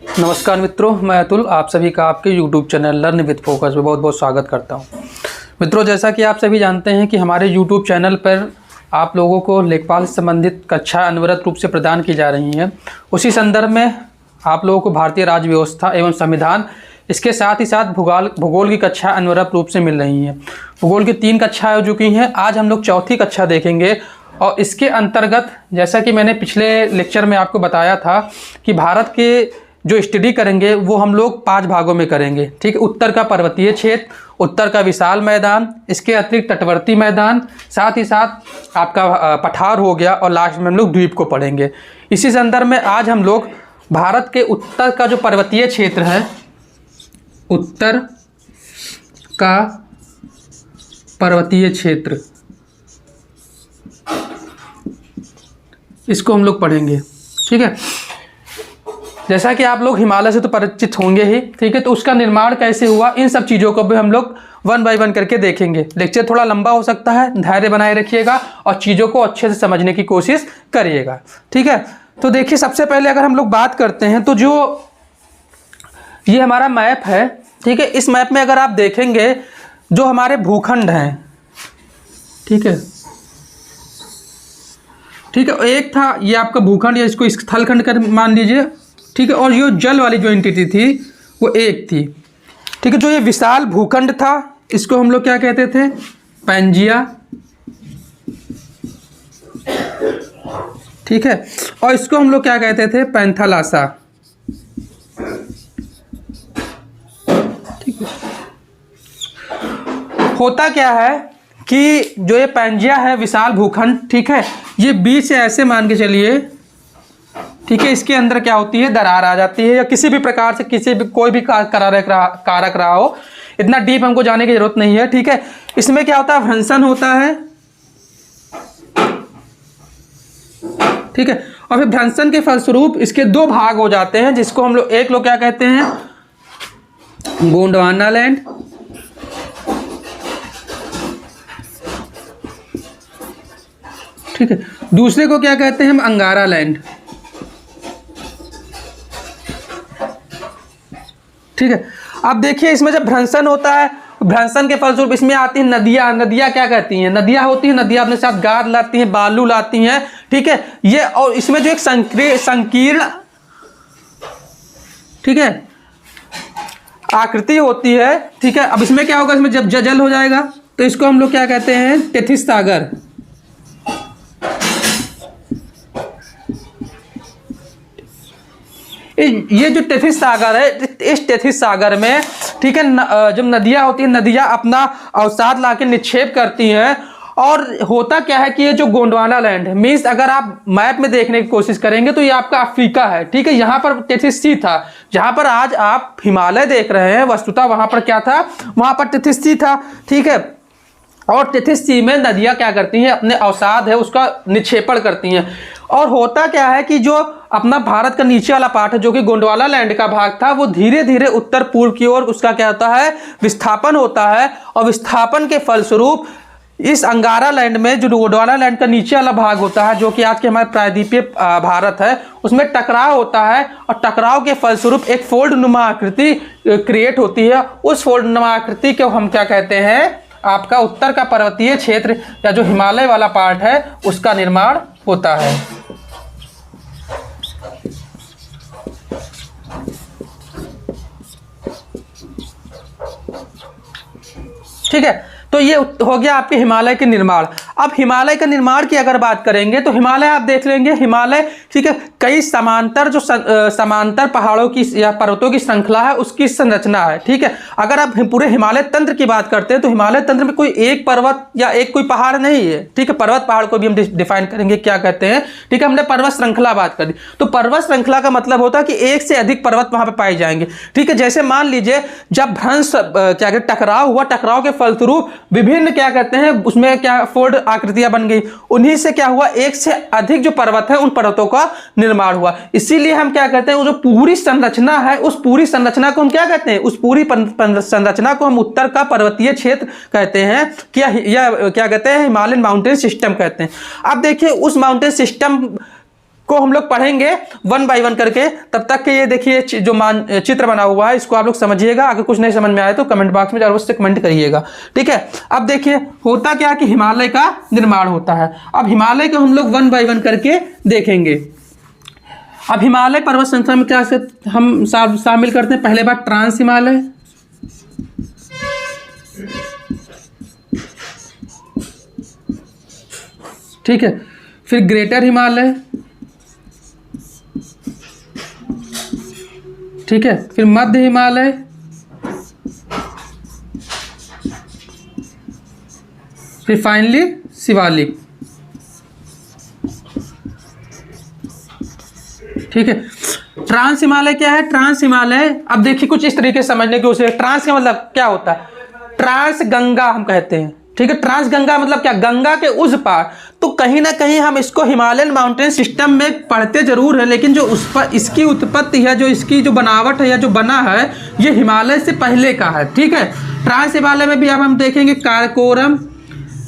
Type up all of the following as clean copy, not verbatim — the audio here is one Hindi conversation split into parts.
नमस्कार मित्रों, मैं अतुल आप सभी का आपके YouTube channel learn with focus में बहुत बहुत स्वागत करता हूं। मित्रों, जैसा कि आप सभी जानते हैं कि हमारे YouTube चैनल पर आप लोगों को लेखपाल से संबंधित कक्षा अनवरत रूप से प्रदान की जा रही हैं। उसी संदर्भ में आप लोगों को भारतीय राज्य व्यवस्था एवं संविधान, इसके साथ ही साथ भूगोल की कक्षा अनवरत रूप से मिल रही हैं। भूगोल की 3 कक्षाएँ हो चुकी हैं, आज हम लोग चौथी कक्षा देखेंगे। और इसके अंतर्गत जैसा कि मैंने पिछले लेक्चर में आपको बताया था कि भारत के जो स्टडी करेंगे वो हम लोग 5 भागों में करेंगे। ठीक है, उत्तर का पर्वतीय क्षेत्र, उत्तर का विशाल मैदान, इसके अतिरिक्त तटवर्ती मैदान, साथ ही साथ आपका पठार हो गया, और लास्ट में हम लोग द्वीप को पढ़ेंगे। इसी संदर्भ में आज हम लोग भारत के उत्तर का जो पर्वतीय क्षेत्र है, उत्तर का पर्वतीय क्षेत्र, इसको हम लोग पढ़ेंगे। ठीक है, जैसा कि आप लोग हिमालय से तो परिचित होंगे ही। ठीक है, तो उसका निर्माण कैसे हुआ, इन सब चीज़ों को भी हम लोग 1 बाय 1 करके देखेंगे। लेक्चर थोड़ा लंबा हो सकता है, धैर्य बनाए रखिएगा और चीज़ों को अच्छे से समझने की कोशिश करिएगा। ठीक है, तो देखिए, सबसे पहले अगर हम लोग बात करते हैं तो जो ये हमारा मैप है, ठीक है, इस मैप में अगर आप देखेंगे जो हमारे भूखंड हैं, ठीक है, एक था ये आपका भूखंड, या इसको स्थलखंड कर मान लीजिए। ठीक है, और ये जल वाली जो एंटिटी थी वो एक थी। ठीक है, जो ये विशाल भूखंड था इसको हम लोग क्या कहते थे, पैंजिया। ठीक है, और इसको हम लोग क्या कहते थे, पैंथालासा। ठीक है, होता क्या है कि जो ये पैंजिया है, विशाल भूखंड, ठीक है, ये बीच से ऐसे मान के चलिए, ठीक है, इसके अंदर क्या होती है, दरार आ जाती है, या किसी भी प्रकार से किसी भी कोई भी कारक रहा हो। इतना डीप हमको जाने की जरूरत नहीं है। ठीक है, इसमें क्या होता है, भ्रंशन होता है। ठीक है, और फिर भ्रंशन के फलस्वरूप इसके 2 भाग हो जाते हैं, जिसको हम लोग एक लोग क्या कहते हैं, गोंडवाना लैंड, ठीक है, दूसरे को क्या कहते हैं हम, अंगारा लैंड। ठीक है, अब देखिए इसमें जब भ्रंशन होता है, भ्रंशन के फलस्वरूप इसमें आती हैं नदियाँ। नदियाँ क्या कहती हैं, नदियाँ होती हैं, नदियाँ अपने साथ गाद लाती हैं, बालू लाती हैं। ठीक है, ये और इसमें जो एक संकीर्ण, ठीक है, आकृति होती है। ठीक है, अब इसमें क्या होगा, इसमें जब जल हो जाएगा तो इसको हम लोग क्या कहते हैं, टेथिस सागर। ये जो टेथिस सागर है, इस टेथिस सागर में, ठीक है, जब नदियाँ होती हैं, नदियाँ अपना अवसाद लाके निक्षेप करती हैं। और होता क्या है कि ये जो गोंडवाना लैंड है, मीन्स अगर आप मैप में देखने की कोशिश करेंगे तो ये आपका अफ्रीका है। ठीक है, यहाँ पर टेथिस सी था, जहाँ पर आज आप हिमालय देख रहे हैं, वस्तुतः वहाँ पर क्या था, वहाँ पर टेथिस सी था। ठीक है, और टेथिस सी में नदियाँ क्या करती हैं, अपने अवसाद है उसका निक्षेपण करती हैं। और होता क्या है कि जो अपना भारत का नीचे वाला पार्ट है, जो कि गोंडवाना लैंड का भाग था, वो धीरे धीरे उत्तर पूर्व की ओर उसका क्या होता है, विस्थापन होता है। और विस्थापन के फलस्वरूप इस अंगारा लैंड में जो गोंडवाना लैंड का नीचे वाला भाग होता है, जो कि आज के हमारे प्रायद्वीपीय भारत है, उसमें टकराव होता है। और टकराव के फलस्वरूप एक फोल्ड नुमा आकृति क्रिएट होती है। उस फोल्ड नुमा आकृति को हम क्या कहते हैं, आपका उत्तर का पर्वतीय क्षेत्र, या जो हिमालय वाला पार्ट है, उसका निर्माण होता है। ठीक है, तो ये हो गया आपके हिमालय के निर्माण। अब हिमालय का निर्माण की अगर बात करेंगे तो हिमालय आप देख लेंगे, हिमालय, ठीक है, कई समांतर जो समांतर पहाड़ों की या पर्वतों की श्रृंखला है, उसकी संरचना है। ठीक है, अगर आप पूरे हिमालय तंत्र की बात करते हैं तो हिमालय तंत्र में कोई एक पर्वत या एक कोई पहाड़ नहीं है। ठीक है, पर्वत पहाड़ को भी हम डिफाइन करेंगे क्या कहते हैं। ठीक है, हमने पर्वत श्रृंखला बात कर दी, तो पर्वत श्रृंखला का मतलब होता है कि एक से अधिक पर्वत वहां पर पाए जाएंगे। ठीक है, जैसे मान लीजिए जब भ्रंश क्या कहते, टकराव हुआ, टकराव के फलस्वरूप विभिन्न क्या कहते हैं, उसमें क्या फोल्ड आकृतियां बन गई, उन्हीं से क्या हुआ, एक से अधिक जो पर्वत है उन पर्वतों का निर्माण हुआ। इसीलिए हम क्या कहते हैं, वो जो पूरी संरचना है, उस पूरी संरचना को हम क्या कहते हैं, उस पूरी संरचना को हम उत्तर का पर्वतीय क्षेत्र कहते हैं, क्या कहते हैं, हिमालयन माउंटेन सिस्टम कहते हैं। अब देखिए उस माउंटेन सिस्टम को हम लोग पढ़ेंगे 1 बाय 1 करके। तब तक के ये देखिए जो चित्र बना हुआ है इसको आप लोग समझिएगा। अगर कुछ नहीं समझ में आए तो कमेंट बॉक्स में जरूर से कमेंट करिएगा, ठीक है। अब देखिए होता क्या कि हिमालय का निर्माण होता है। अब हिमालय को हम लोग 1 बाय 1 करके देखेंगे। अब हिमालय पर्वत श्रृंखला में क्या हम शामिल करते हैं, पहले बात ट्रांस हिमालय, ठीक है, फिर ग्रेटर हिमालय, ठीक है, फिर मध्य हिमालय, फिर फाइनली शिवालिक, ठीक है। ट्रांस हिमालय क्या है, ट्रांस हिमालय अब देखिए कुछ इस तरीके से समझने की कोशिश। ट्रांस का मतलब क्या होता है, ट्रांस गंगा हम कहते हैं, ठीक है। ट्रांस गंगा मतलब क्या, गंगा के उस पार। तो कहीं ना कहीं हम इसको हिमालयन माउंटेन सिस्टम में पढ़ते जरूर है, लेकिन जो उस पर इसकी उत्पत्ति है, जो इसकी जो बनावट है या जो बना है, ये हिमालय से पहले का है, ठीक है। ट्रांस हिमालय में भी अब हम देखेंगे काराकोरम,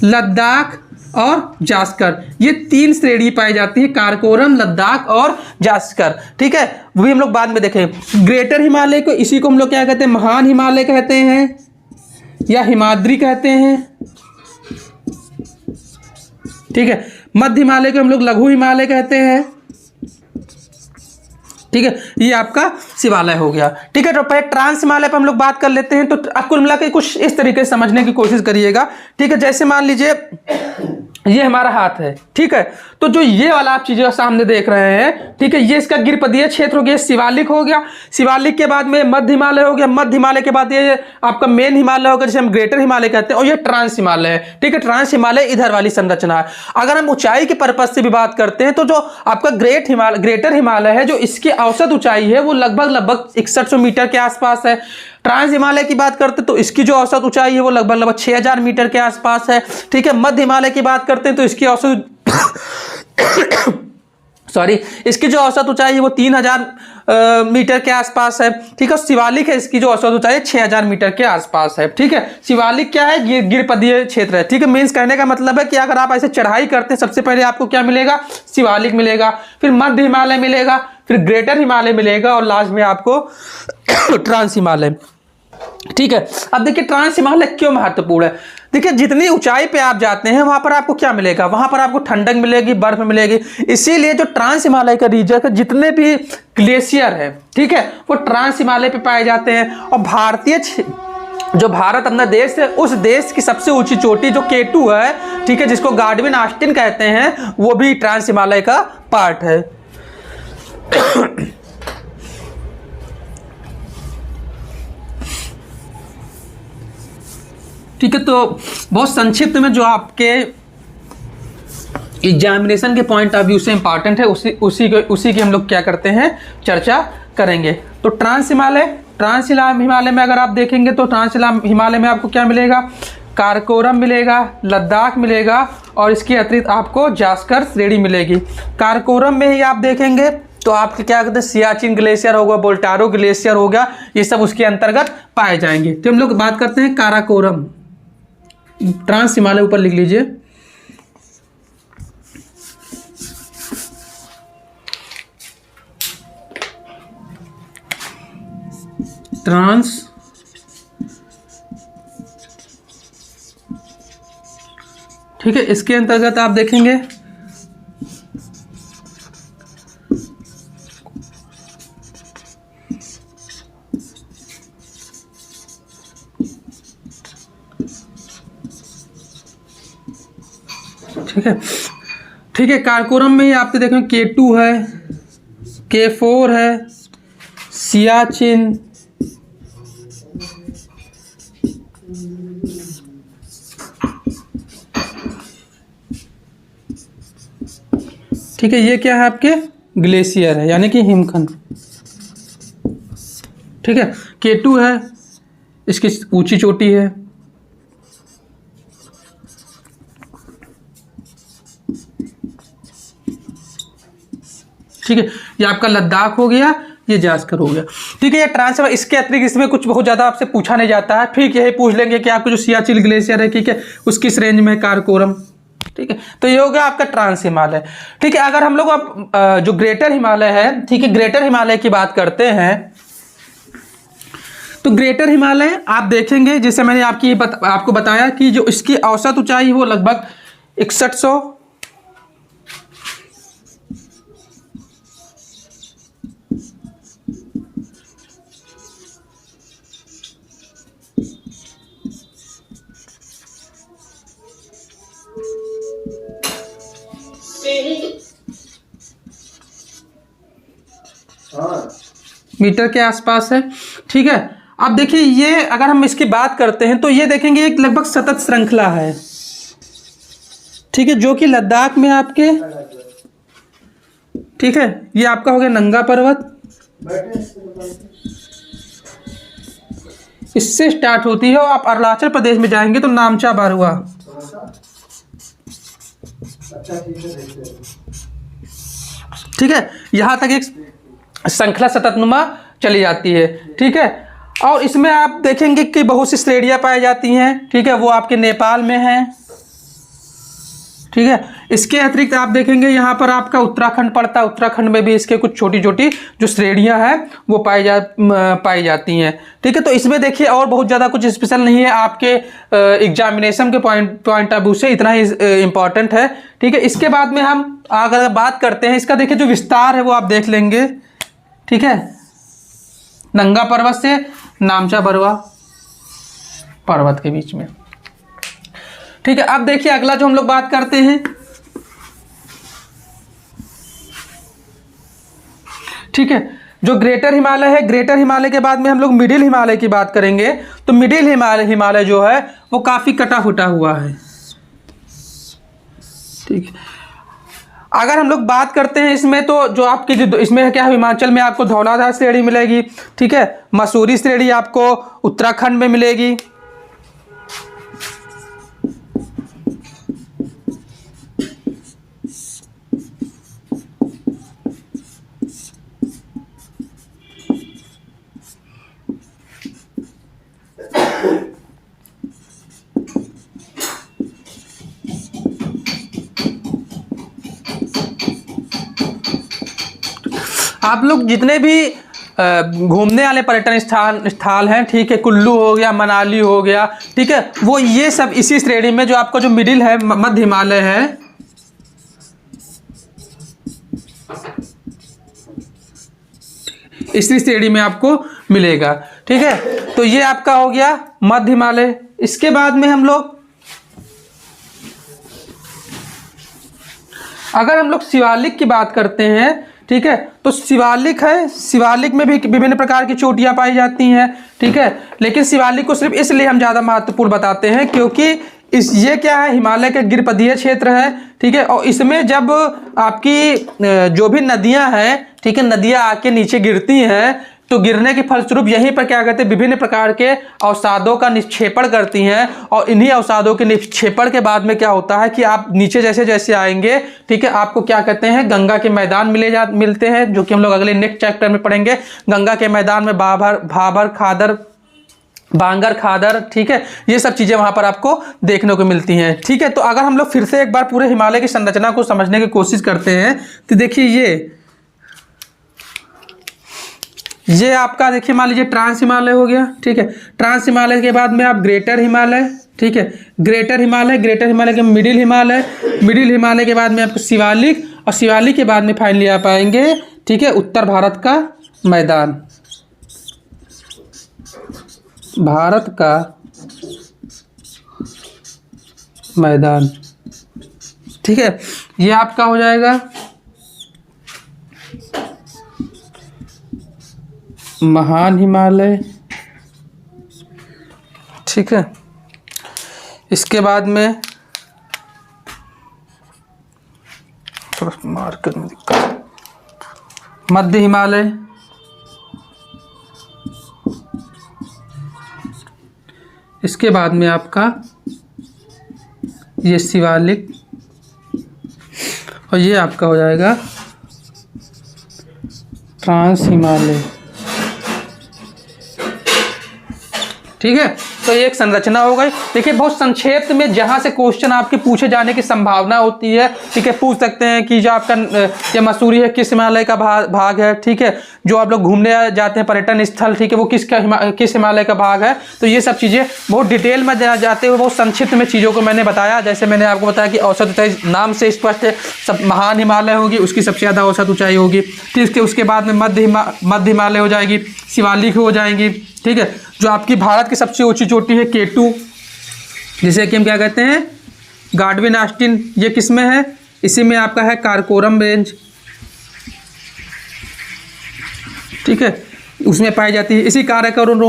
लद्दाख और जास्कर, ये 3 श्रेणी पाई जाती है, काराकोरम, लद्दाख और जास्कर, ठीक है। वो भी हम लोग बाद में देखेंगे। ग्रेटर हिमालय को, इसी को हम लोग क्या कहते हैं, महान हिमालय कहते हैं या हिमाद्री कहते हैं, ठीक है। मध्य हिमालय को हम लोग लघु हिमालय कहते हैं, ठीक है। ये आपका शिवालय हो गया, ठीक है। तो पहले ट्रांस हिमालय पर हम लोग बात कर लेते हैं। तो आप कुल मिला के कुछ इस तरीके से समझने की कोशिश करिएगा, ठीक है। जैसे मान लीजिए ये हमारा हाथ है, ठीक है। तो जो ये वाला आप चीजें सामने देख रहे हैं, ठीक है, ये इसका गिरपदीय क्षेत्र हो गया, शिवालिक हो गया। शिवालिक के बाद में मध्य हिमालय हो गया, मध्य हिमालय के बाद ये आपका मेन हिमालय होगा, जिसे हम ग्रेटर हिमालय कहते हैं, और ये ट्रांस हिमालय है, ठीक है। ट्रांस हिमालय इधर वाली संरचना है। अगर हम ऊंचाई के पर्पज से भी बात करते हैं तो जो आपका ग्रेटर हिमालय है, जो इसकी औसत ऊंचाई है वो लगभग 6100 मीटर के आसपास है। ट्रांस हिमालय की बात करते हैं तो इसकी जो औसत ऊंचाई है वो लगभग 6000 मीटर के आसपास है, ठीक है। मध्य हिमालय की बात करते हैं तो इसकी औसत इसकी जो औसत ऊंचाई है वो 3000 मीटर के आसपास है, ठीक है। शिवालिक है, इसकी जो औसत ऊंचाई 6000 मीटर के आसपास है, ठीक है। शिवालिक क्या है, ये गिरपदीय क्षेत्र है, ठीक है। मीन्स कहने का मतलब है कि अगर आप ऐसे चढ़ाई करते हैं, सबसे पहले आपको क्या मिलेगा, शिवालिक मिलेगा, फिर मध्य हिमालय मिलेगा, फिर ग्रेटर हिमालय मिलेगा और लास्ट में आपको ट्रांस हिमालय, ठीक है। अब देखिए ट्रांस हिमालय क्यों महत्वपूर्ण है। देखिए जितनी ऊंचाई पे आप जाते हैं वहां पर आपको क्या मिलेगा, वहां पर आपको ठंडक मिलेगी, बर्फ मिलेगी। इसीलिए जो ट्रांस हिमालय का रीजन है, जितने भी ग्लेशियर है, ठीक है, वो ट्रांस हिमालय पे पाए जाते हैं। और जो भारत अपना देश है, उस देश की सबसे ऊंची चोटी जो K2 है, ठीक है, जिसको गार्डविन ऑस्टिन कहते हैं, वो भी ट्रांस हिमालय का पार्ट है। ठीक है, तो बहुत संक्षिप्त में जो आपके एग्जामिनेशन के पॉइंट ऑफ व्यू से इंपॉर्टेंट है उसी की हम लोग क्या करते हैं, चर्चा करेंगे। तो ट्रांस हिमालय में अगर आप देखेंगे तो ट्रांस हिमालय में आपको क्या मिलेगा, काराकोरम मिलेगा, लद्दाख मिलेगा और इसके अतिरिक्त आपको जास्कर श्रेणी मिलेगी। काराकोरम में ही आप देखेंगे तो आपके क्या कहते हैं, सियाचिन ग्लेशियर होगा, बोल्टारो ग्लेशियर होगा, ये सब उसके अंतर्गत पाए जाएंगे। तो हम लोग बात करते हैं काराकोरम, ट्रांस हिमालय ऊपर लिख लीजिए। ट्रांस ठीक है, इसके अंतर्गत आप देखेंगे ठीक है, काराकोरम में ही आपके देखें K2 है, K4 है, सियाचिन, ठीक है, ये क्या है आपके ग्लेशियर है यानी कि हिमखंड, ठीक है। K2 है, इसकी ऊंची चोटी है, ठीक है। ये आपका लद्दाख हो गया, ये जास्कर हो गया, ठीक है। ये ट्रांसफर, इसके अतिरिक्त इसमें कुछ बहुत ज़्यादा आपसे पूछा नहीं जाता है। फिर यही पूछ लेंगे कि आपको जो सियाचिन ग्लेशियर है, ठीक है, उसकी रेंज में काराकोरम, ठीक है, तो ये हो गया आपका ट्रांस हिमालय। ठीक है, अगर हम लोग अब जो ग्रेटर हिमालय है, ठीक है, ग्रेटर हिमालय की बात करते हैं, तो ग्रेटर हिमालय आप देखेंगे, जैसे मैंने आपको बताया कि जो इसकी औसत ऊंचाई वो लगभग 6100 मीटर के आसपास है। ठीक है, अब देखिए ये अगर हम इसकी बात करते हैं तो ये देखेंगे एक लगभग सतत श्रृंखला है। ठीक है, जो कि लद्दाख में आपके, ठीक है, ये आपका हो गया नंगा पर्वत, इससे स्टार्ट होती है और आप अरुणाचल प्रदेश में जाएंगे तो नामचा बारुआ। ठीक है, यहां तक एक श्रृंखला सततनुमा चली जाती है। ठीक है, और इसमें आप देखेंगे कि बहुत सी श्रेणियां पाई जाती हैं। ठीक है, वो आपके नेपाल में है। ठीक है, इसके अतिरिक्त आप देखेंगे यहाँ पर आपका उत्तराखंड पड़ता है, उत्तराखंड में भी इसके कुछ छोटी छोटी जो श्रेणियां हैं वो पाई जाती हैं। ठीक है, तो इसमें देखिए और बहुत ज़्यादा कुछ स्पेशल नहीं है, आपके एग्जामिनेशन के पॉइंट ऑफ व्यू से इतना ही इम्पॉर्टेंट है। ठीक है, इसके बाद में हम अगर बात करते हैं इसका, देखिए जो विस्तार है वो आप देख लेंगे। ठीक है, नंगा पर्वत से नामचा बरुआ पर्वत के बीच में। ठीक है, अब देखिए अगला जो हम लोग बात करते हैं, ठीक है, जो ग्रेटर हिमालय है, ग्रेटर हिमालय के बाद में हम लोग मिडिल हिमालय की बात करेंगे। तो मिडिल हिमालय जो है वो काफी कटा फुटा हुआ है। ठीक है, अगर हम लोग बात करते हैं इसमें, तो जो आपकी जो इसमें क्या है, हिमाचल में आपको धौलाधार श्रेणी मिलेगी। ठीक है, मसूरी श्रेणी आपको उत्तराखंड में मिलेगी। आप लोग जितने भी घूमने वाले पर्यटन स्थल हैं, ठीक है, कुल्लू हो गया, मनाली हो गया, ठीक है, वो ये सब इसी श्रेणी में, जो आपका जो मिडिल है, मध्य हिमालय है, इसी श्रेणी में आपको मिलेगा। ठीक है, तो ये आपका हो गया मध्य हिमालय। इसके बाद में हम लोग अगर हम लोग शिवालिक की बात करते हैं, ठीक है, तो शिवालिक है, शिवालिक में भी विभिन्न प्रकार की चोटियां पाई जाती हैं। ठीक है, लेकिन शिवालिक को सिर्फ इसलिए हम ज़्यादा महत्वपूर्ण बताते हैं क्योंकि ये क्या है, हिमालय का गिरपदीय क्षेत्र है। ठीक है, और इसमें जब आपकी जो भी नदियां हैं, ठीक है, नदियां आके नीचे गिरती हैं, तो गिरने के फलस्वरूप यहीं पर क्या कहते हैं, विभिन्न प्रकार के अवसादों का निक्षेपण करती हैं। और इन्हीं अवसादों के निक्षेपण के बाद में क्या होता है कि आप नीचे जैसे जैसे आएंगे, ठीक है, आपको क्या कहते हैं, गंगा के मैदान मिलते हैं, जो कि हम लोग अगले नेक्स्ट चैप्टर में पढ़ेंगे। गंगा के मैदान में भाबर खादर, बांगर खादर, ठीक है, ये सब चीजें वहां पर आपको देखने को मिलती हैं। ठीक है, तो अगर हम लोग फिर से एक बार पूरे हिमालय की संरचना को समझने की कोशिश करते हैं, तो देखिए ये आपका, देखिए मान लीजिए ट्रांस हिमालय हो गया। ठीक है, ट्रांस हिमालय के बाद में आप ग्रेटर हिमालय, ठीक है, ग्रेटर हिमालय के मिडिल हिमालय, मिडिल हिमालय के बाद में आपको शिवालिक, और शिवालिक के बाद में फाइनली आप आएंगे, ठीक है, उत्तर भारत का मैदान, भारत का मैदान। ठीक है, ये आपका हो जाएगा महान हिमालय। ठीक है, इसके बाद में थोड़ा मार्कर में दिक्कत, मध्य हिमालय, इसके बाद में आपका ये शिवालिक, और ये आपका हो जाएगा ट्रांस हिमालय। ठीक है, तो ये एक संरचना हो गई। देखिए बहुत संक्षेप में जहाँ से क्वेश्चन आपके पूछे जाने की संभावना होती है, ठीक है, पूछ सकते हैं कि जो आपका ये मसूरी है किस हिमालय का भाग है, ठीक है, जो आप लोग घूमने जाते हैं पर्यटन स्थल, ठीक है, वो किस हिमालय का भाग है। तो ये सब चीज़ें बहुत डिटेल में जाते हुए बहुत संक्षिप्त में चीज़ों को मैंने बताया। जैसे मैंने आपको बताया कि औसत ऊंचाई नाम से स्पष्ट है, सब महान हिमालय होगी, उसकी सबसे ज़्यादा औसत ऊंचाई होगी। ठीक है, उसके बाद में मध्य हिमालय हो जाएगी, शिवालिक हो जाएंगी, ठीक है। जो आपकी भारत की सबसे ऊंची चोटी है K2, जिसे कि हम क्या कहते हैं, गाडविन ऑस्टिन, ये किस में है, इसी में आपका है काराकोरम रेंज, ठीक है, उसमें पाई जाती है। इसी काराकोरम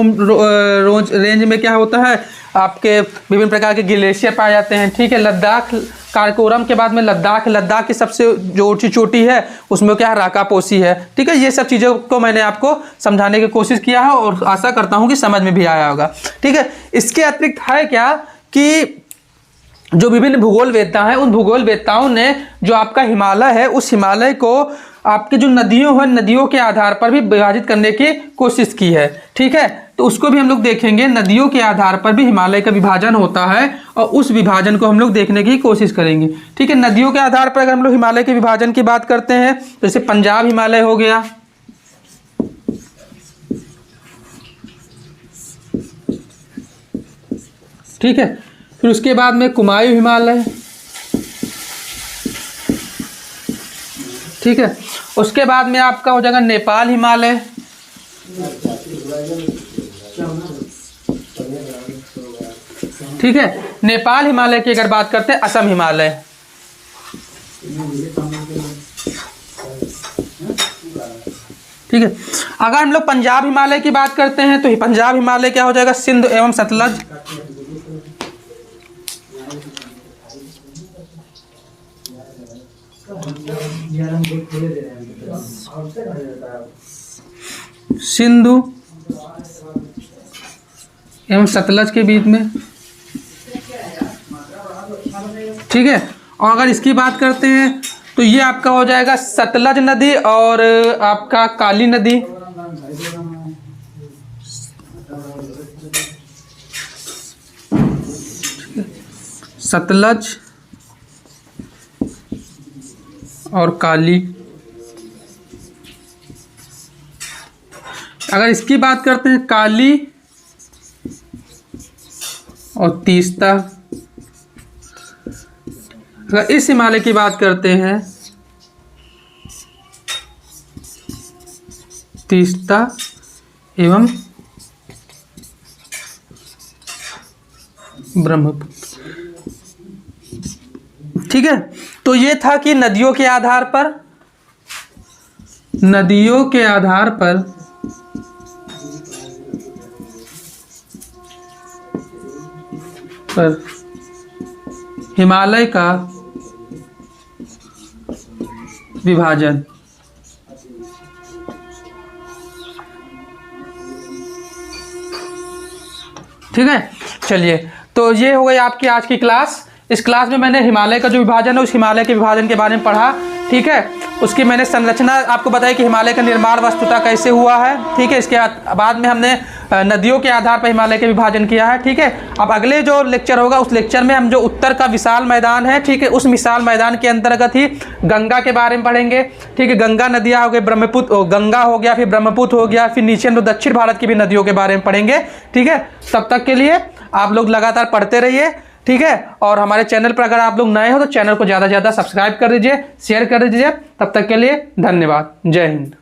रेंज में क्या होता है, आपके विभिन्न प्रकार के ग्लेशियर पाए जाते हैं, ठीक है। लद्दाख, काराकोरम के बाद में लद्दाख की सबसे जो ऊंची चोटी है उसमें क्या है, राकापोसी है, ठीक है। ये सब चीज़ों को मैंने आपको समझाने की कोशिश किया है और आशा करता हूँ कि समझ में भी आया होगा, ठीक है। इसके अतिरिक्त है क्या कि जो विभिन्न भूगोल वेत्ता हैं, उन भूगोल वेत्ताओं ने जो आपका हिमालय है, उस हिमालय को आपके जो नदियों हैं, नदियों के आधार पर भी विभाजित करने की कोशिश की है, ठीक है। तो उसको भी हम लोग देखेंगे, नदियों के आधार पर भी हिमालय का विभाजन होता है और उस विभाजन को हम लोग देखने की कोशिश करेंगे, ठीक है। नदियों के आधार पर अगर हम लोग हिमालय के विभाजन की बात करते हैं तो जैसे पंजाब हिमालय हो गया, ठीक है। फिर उसके बाद में कुमायूं हिमालय, ठीक है। उसके बाद में आपका हो जाएगा नेपाल हिमालय, ठीक है। नेपाल हिमालय की अगर बात करते हैं असम हिमालय, ठीक है। अगर हम लोग पंजाब हिमालय की बात करते हैं तो पंजाब हिमालय क्या हो जाएगा, सिंध एवं सतलज, सिंधु एवं सतलज के बीच में, ठीक है। और अगर इसकी बात करते हैं तो ये आपका हो जाएगा सतलज नदी और आपका काली नदी, सतलज और काली। अगर इसकी बात करते हैं काली और तीस्ता, अगर इस हिमालय की बात करते हैं तीस्ता एवं ब्रह्मपुत्र, ठीक है। तो ये था कि नदियों के आधार पर हिमालय का विभाजन, ठीक है। चलिए, तो ये हो गई आपकी आज की क्लास। इस क्लास में मैंने हिमालय का जो विभाजन है उस हिमालय के विभाजन के बारे में पढ़ा, ठीक है। उसकी मैंने संरचना आपको बताई कि हिमालय का निर्माण वस्तुतः कैसे हुआ है, ठीक है। इसके बाद में हमने नदियों के आधार पर हिमालय के विभाजन किया है, ठीक है। अब अगले जो लेक्चर होगा उस लेक्चर में हम जो उत्तर का विशाल मैदान है, ठीक है, उस विशाल मैदान के अंतर्गत ही गंगा के बारे में पढ़ेंगे, ठीक है। गंगा नदियाँ हो गई, ब्रह्मपुत्र, गंगा हो गया, फिर ब्रह्मपुत्र हो गया, फिर नीचे हम लोग दक्षिण भारत की भी नदियों के बारे में पढ़ेंगे, ठीक है। तब तक के लिए आप लोग लगातार पढ़ते रहिए, ठीक है। और हमारे चैनल पर अगर आप लोग नए हो तो चैनल को ज़्यादा से ज़्यादा सब्सक्राइब कर दीजिए, शेयर कर दीजिए। तब तक के लिए धन्यवाद। जय हिंद।